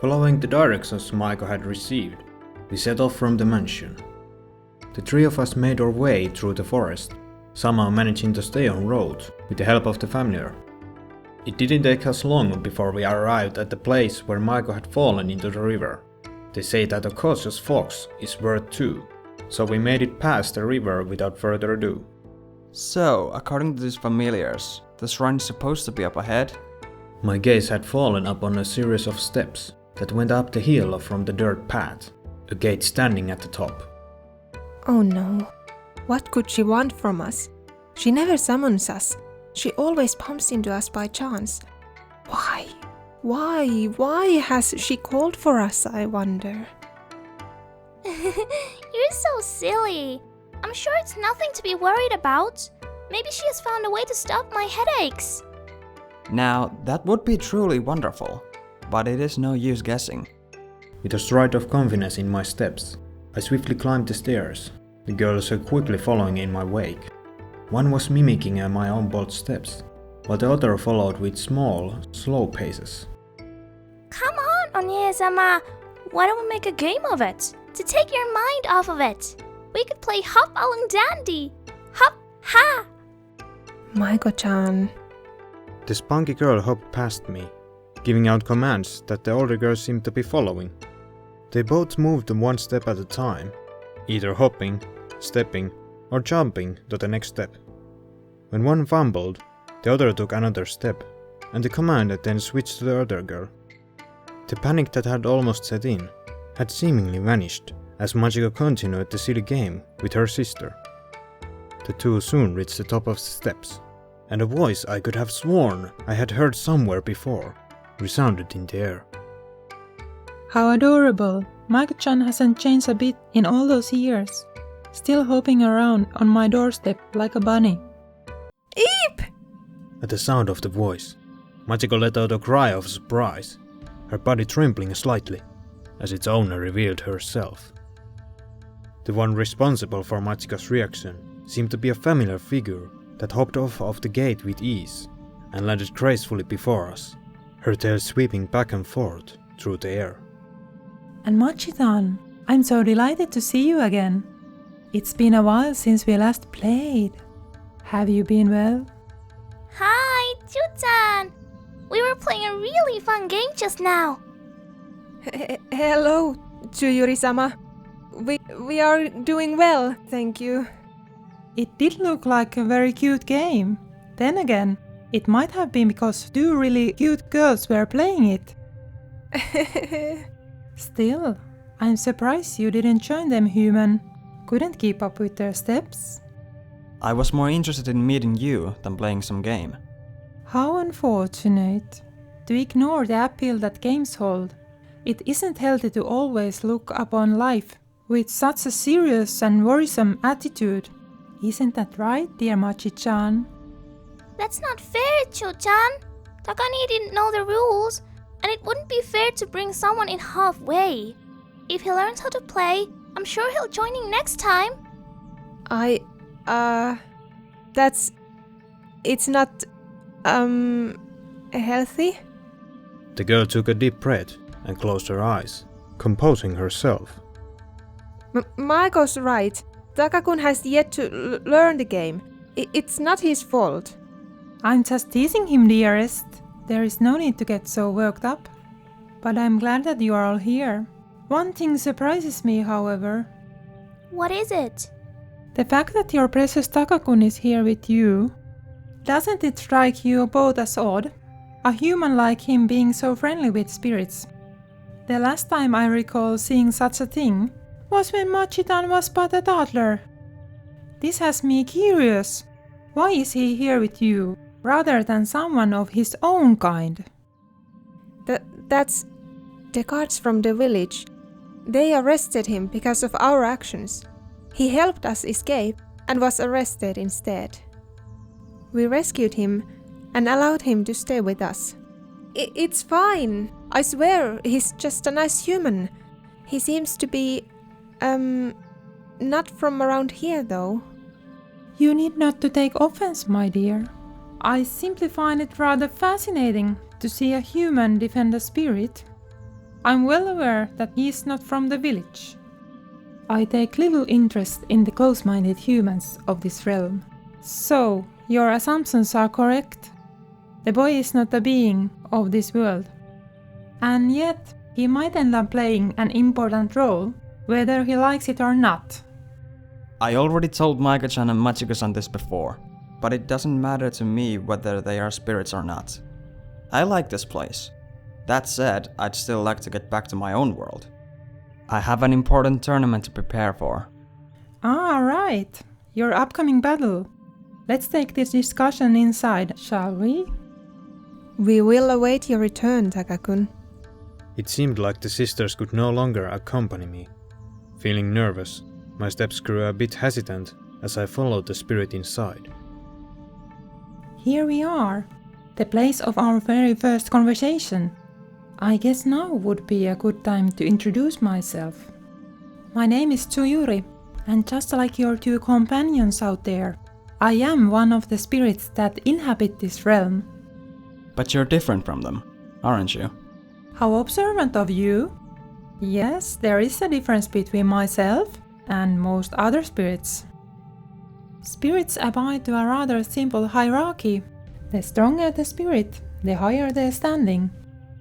Following the directions Maiko had received, we set off from the mansion. The three of us made our way through the forest, somehow managing to stay on road with the help of the familiar. It didn't take us long before we arrived at the place where Maiko had fallen into the river. They say that a cautious fox is worth two, so we made it past the river without further ado. So, according to these familiars, the shrine is supposed to be up ahead? My gaze had fallen upon a series of steps that went up the hill from the dirt path, a gate standing at the top. Oh no. What could she want from us? She never summons us. She always bumps into us by chance. Why? Why has she called for us, I wonder? You're so silly. I'm sure it's nothing to be worried about. Maybe she has found a way to stop my headaches. Now, that would be truly wonderful, but it is no use guessing. With a stride of confidence in my steps, I swiftly climbed the stairs, the girls so quickly following in my wake. One was mimicking my own bold steps, while the other followed with small, slow paces. Come on, Onye-sama. Why don't we make a game of it? To take your mind off of it. We could play Hop Along Dandy. Hop Ha! Maiko-chan. The spunky girl hopped past me, giving out commands that the older girls seemed to be following. They both moved one step at a time, either hopping, stepping, or jumping to the next step. When one fumbled, the other took another step, and the command then switched to the other girl. The panic that had almost set in had seemingly vanished as Machiko continued the silly game with her sister. The two soon reached the top of the steps, and a voice I could have sworn I had heard somewhere before resounded in the air. How adorable! Maiko-chan hasn't changed a bit in all those years. Still hopping around on my doorstep like a bunny. Eep! At the sound of the voice, Machiko let out a cry of surprise, her body trembling slightly, as its owner revealed herself. The one responsible for Machiko's reaction seemed to be a familiar figure that hopped off of the gate with ease and landed gracefully before us, her tail sweeping back and forth through the air. And Machi-chan, I'm so delighted to see you again. It's been a while since we last played. Have you been well? Hi, Chu-chan. We were playing a really fun game just now. Hello, Tsuyuri-sama. We are doing well, thank you. It did look like a very cute game. Then again, it might have been because two really cute girls were playing it. Still, I'm surprised you didn't join them, human. Couldn't keep up with their steps. I was more interested in meeting you than playing some game. How unfortunate. To ignore the appeal that games hold. It isn't healthy to always look upon life with such a serious and worrisome attitude. Isn't that right, dear Machi-chan? That's not fair, Chu-chan. Takani didn't know the rules, and it wouldn't be fair to bring someone in halfway. If he learns how to play, I'm sure he'll join in next time. It's not, healthy? The girl took a deep breath and closed her eyes, composing herself. Maiko's right. Takakun has yet to learn the game. It's not his fault. I'm just teasing him, dearest. There is no need to get so worked up. But I'm glad that you are all here. One thing surprises me, however. What is it? The fact that your precious Takakun is here with you. Doesn't it strike you both as odd? A human like him being so friendly with spirits. The last time I recall seeing such a thing was when Machi-chan was but a toddler. This has me curious. Why is he here with you, rather than someone of his own kind? That's the guards from the village. They arrested him because of our actions. He helped us escape and was arrested instead. We rescued him and allowed him to stay with us. It's fine. I swear, he's just a nice human. He seems to be, not from around here though. You need not to take offense, my dear. I simply find it rather fascinating to see a human defend a spirit. I'm well aware that he is not from the village. I take little interest in the close-minded humans of this realm. So, your assumptions are correct. The boy is not a being of this world. And yet, he might end up playing an important role, whether he likes it or not. I already told Maiko-chan and Machiko-san this before, but it doesn't matter to me whether they are spirits or not. I like this place. That said, I'd still like to get back to my own world. I have an important tournament to prepare for. Ah, right. Your upcoming battle. Let's take this discussion inside, shall we? We will await your return, Takakun. It seemed like the sisters could no longer accompany me. Feeling nervous, my steps grew a bit hesitant as I followed the spirit inside. Here we are, the place of our very first conversation. I guess now would be a good time to introduce myself. My name is Tsuyuri, and just like your two companions out there, I am one of the spirits that inhabit this realm. But you're different from them, aren't you? How observant of you! Yes, there is a difference between myself and most other spirits. Spirits abide to a rather simple hierarchy. The stronger the spirit, the higher their standing.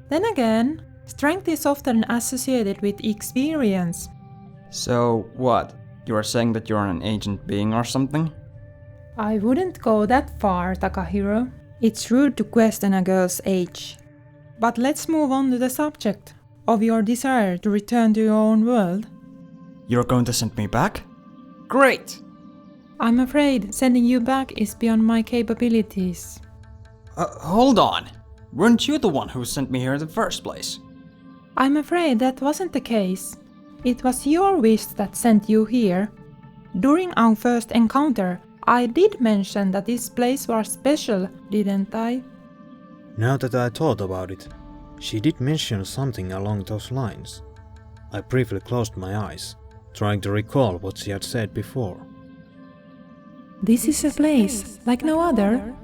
Then again, strength is often associated with experience. So, what? You are saying that you're an ancient being or something? I wouldn't go that far, Takahiro. It's rude to question a girl's age. But let's move on to the subject of your desire to return to your own world. You're going to send me back? Great! I'm afraid sending you back is beyond my capabilities. Hold on! Weren't you the one who sent me here in the first place? I'm afraid that wasn't the case. It was your wish that sent you here. During our first encounter, I did mention that this place was special, didn't I? Now that I thought about it, she did mention something along those lines. I briefly closed my eyes, trying to recall what she had said before. This is a place like no other.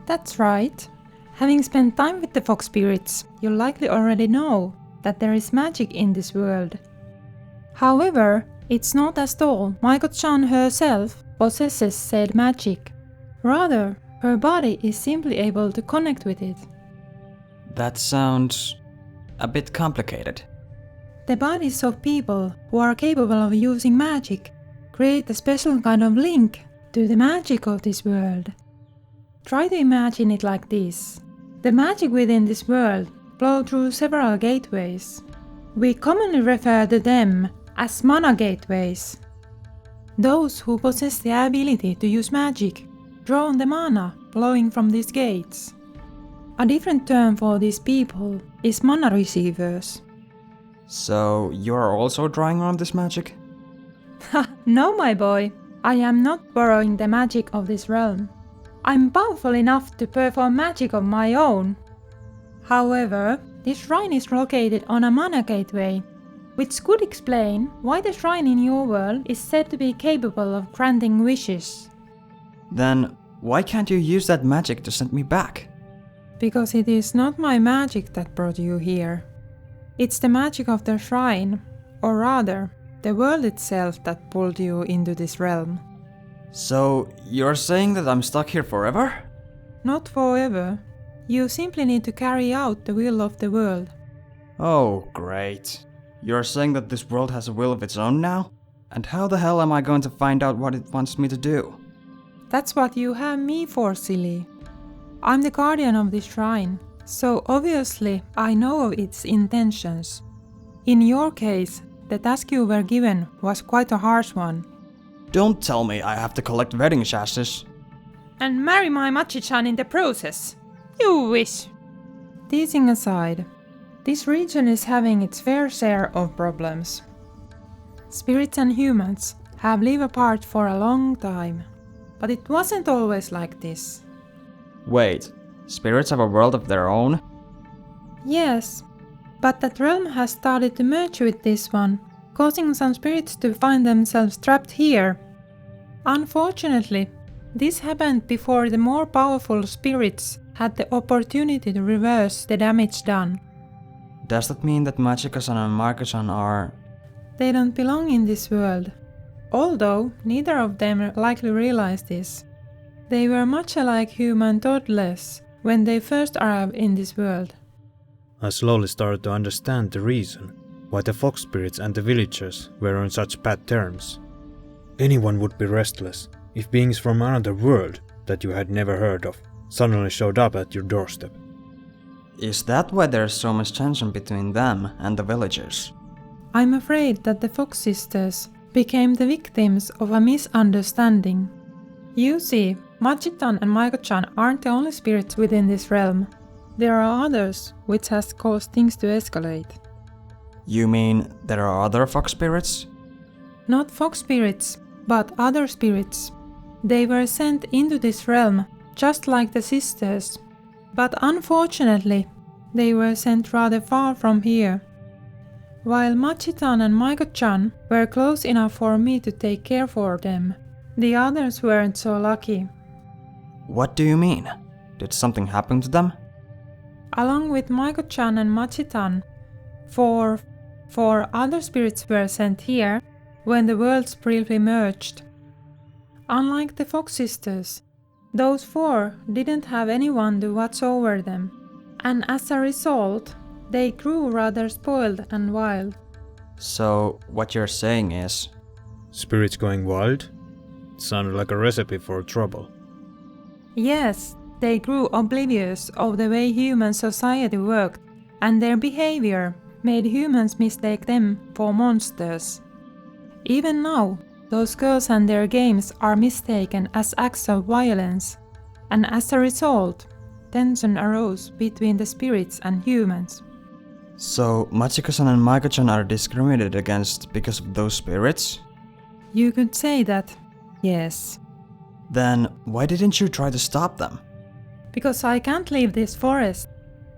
That's right. Having spent time with the fox spirits, you likely already know that there is magic in this world. However, it's not as though Maiko-chan herself possesses said magic. Rather, her body is simply able to connect with it. That sounds a bit complicated. The bodies of people who are capable of using magic create a special kind of link to the magic of this world. Try to imagine it like this. The magic within this world flows through several gateways. We commonly refer to them as mana gateways. Those who possess the ability to use magic draw on the mana flowing from these gates. A different term for these people is mana receivers. So, you're also drawing on this magic? No, my boy, I am not borrowing the magic of this realm. I'm powerful enough to perform magic of my own. However, this shrine is located on a mana gateway, which could explain why the shrine in your world is said to be capable of granting wishes. Then, why can't you use that magic to send me back? Because it is not my magic that brought you here. It's the magic of the shrine, or rather, the world itself that pulled you into this realm. So, you're saying that I'm stuck here forever? Not forever. You simply need to carry out the will of the world. Oh, great. You're saying that this world has a will of its own now? And how the hell am I going to find out what it wants me to do? That's what you have me for, silly. I'm the guardian of this shrine, so obviously I know of its intentions. In your case, the task you were given was quite a harsh one. Don't tell me I have to collect wedding sashes. And marry my Machi-chan in the process. You wish. Teasing aside, this region is having its fair share of problems. Spirits and humans have lived apart for a long time, but it wasn't always like this. Wait, spirits have a world of their own? Yes, but that realm has started to merge with this one, causing some spirits to find themselves trapped here. Unfortunately, this happened before the more powerful spirits had the opportunity to reverse the damage done. Does that mean that Machiko-san and Mariko-chan are... They don't belong in this world. Although neither of them likely realized this. They were much alike human toddlers when they first arrived in this world. I slowly started to understand the reason why the fox spirits and the villagers were on such bad terms. Anyone would be restless if beings from another world that you had never heard of suddenly showed up at your doorstep. Is that why there's so much tension between them and the villagers? I'm afraid that the Fox sisters became the victims of a misunderstanding. You see, Machi-chan and Maiko-chan aren't the only spirits within this realm. There are others, which has caused things to escalate. You mean there are other fox spirits? Not fox spirits, but other spirits. They were sent into this realm, just like the sisters. But unfortunately, they were sent rather far from here. While Machi-chan and Maiko-chan were close enough for me to take care for them, the others weren't so lucky. What do you mean? Did something happen to them? Along with Maiko-chan and Machi-chan, four other spirits were sent here when the worlds briefly merged. Unlike the Fox sisters, those 4 didn't have anyone to watch over them, and as a result, they grew rather spoiled and wild. So, what you're saying is... Spirits going wild? It sounded like a recipe for trouble. Yes, they grew oblivious of the way human society worked, and their behavior made humans mistake them for monsters. Even now, those girls and their games are mistaken as acts of violence, and as a result, tension arose between the spirits and humans. So, Machiko-san and Maiko-chan are discriminated against because of those spirits? You could say that, yes. Then, why didn't you try to stop them? Because I can't leave this forest.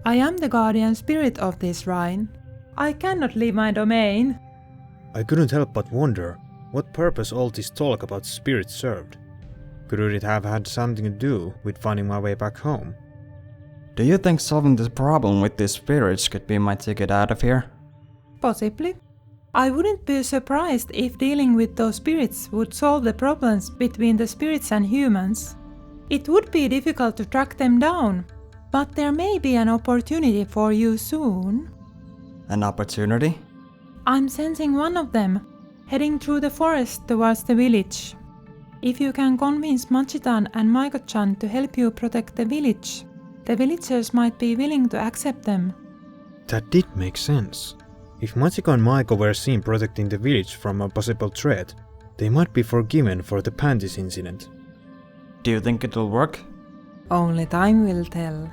I am the guardian spirit of this Rhine. I cannot leave my domain. I couldn't help but wonder what purpose all this talk about spirits served. Could it have had something to do with finding my way back home? Do you think solving this problem with these spirits could be my ticket out of here? Possibly. I wouldn't be surprised if dealing with those spirits would solve the problems between the spirits and humans. It would be difficult to track them down, but there may be an opportunity for you soon. An opportunity? I'm sensing one of them, heading through the forest towards the village. If you can convince Machi-chan and Maiko-chan to help you protect the village, the villagers might be willing to accept them. That did make sense. If Machiko and Maiko were seen protecting the village from a possible threat, they might be forgiven for the panties incident. Do you think it'll work? Only time will tell.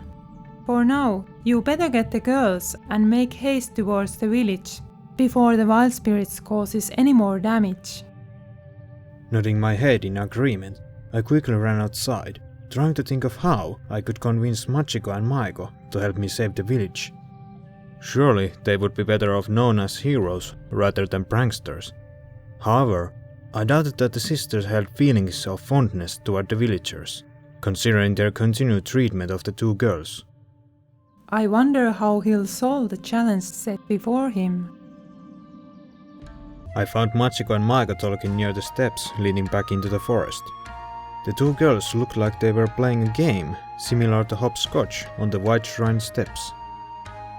For now, you better get the girls and make haste towards the village, before the wild spirits causes any more damage. Nodding my head in agreement, I quickly ran outside, trying to think of how I could convince Machiko and Maiko to help me save the village. Surely they would be better off known as heroes rather than pranksters. However, I doubted that the sisters held feelings of fondness toward the villagers, considering their continued treatment of the 2 girls. I wonder how he'll solve the challenge set before him. I found Machiko and Maiko talking near the steps leading back into the forest. The 2 girls looked like they were playing a game similar to hopscotch on the white shrine steps.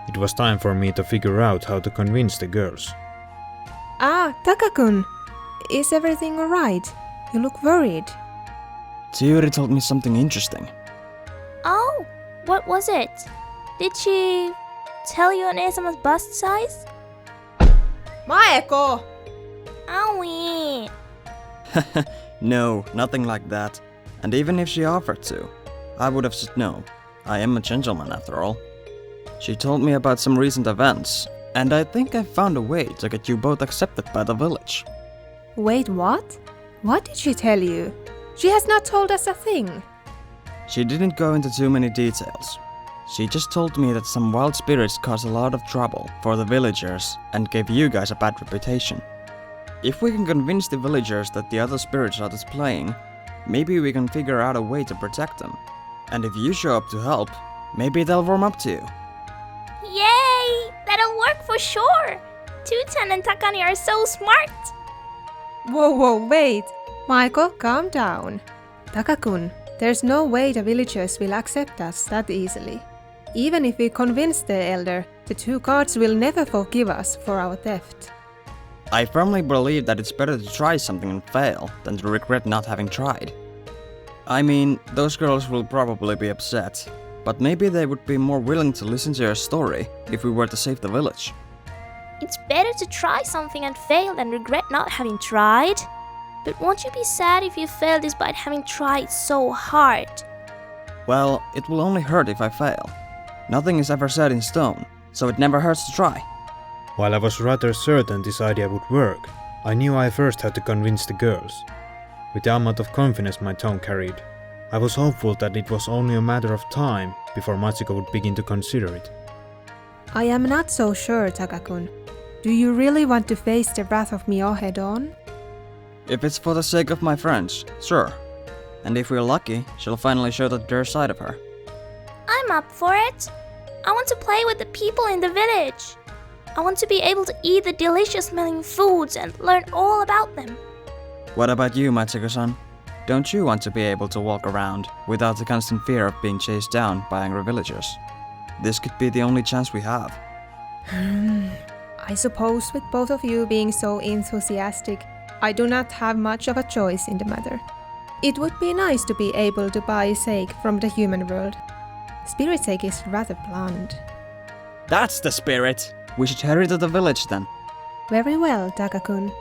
It was time for me to figure out how to convince the girls. Ah, Taka-kun! Is everything alright? You look worried. Tsuyuri told me something interesting. Oh, what was it? Did she tell you Oneesama's bust size? Maeko! Owie! No, nothing like that. And even if she offered to, I would have said no. I am a gentleman after all. She told me about some recent events, and I think I found a way to get you both accepted by the village. Wait, what? What did she tell you? She has not told us a thing. She didn't go into too many details. She just told me that some wild spirits caused a lot of trouble for the villagers and gave you guys a bad reputation. If we can convince the villagers that the other spirits are displaying, maybe we can figure out a way to protect them. And if you show up to help, maybe they'll warm up to you. Yay! That'll for sure! Tutan and Takani are so smart! Whoa, wait! Michael, calm down. Takakun, there's no way the villagers will accept us that easily. Even if we convince the elder, the two guards will never forgive us for our theft. I firmly believe that it's better to try something and fail than to regret not having tried. I mean, those girls will probably be upset, but maybe they would be more willing to listen to your story if we were to save the village. It's better to try something and fail than regret not having tried. But won't you be sad if you fail despite having tried so hard? Well, it will only hurt if I fail. Nothing is ever set in stone, so it never hurts to try. While I was rather certain this idea would work, I knew I first had to convince the girls. With the amount of confidence my tone carried, I was hopeful that it was only a matter of time before Machiko would begin to consider it. I am not so sure, Takakun. Do you really want to face the wrath of Mio head on? If it's for the sake of my friends, sure. And if we're lucky, she'll finally show the dark side of her. I'm up for it. I want to play with the people in the village. I want to be able to eat the delicious smelling foods and learn all about them. What about you, Machiko-san? Don't you want to be able to walk around without the constant fear of being chased down by angry villagers? This could be the only chance we have. I suppose with both of you being so enthusiastic, I do not have much of a choice in the matter. It would be nice to be able to buy sake from the human world. Spirit sake is rather bland. That's the spirit! We should hurry to the village then. Very well, Takakun.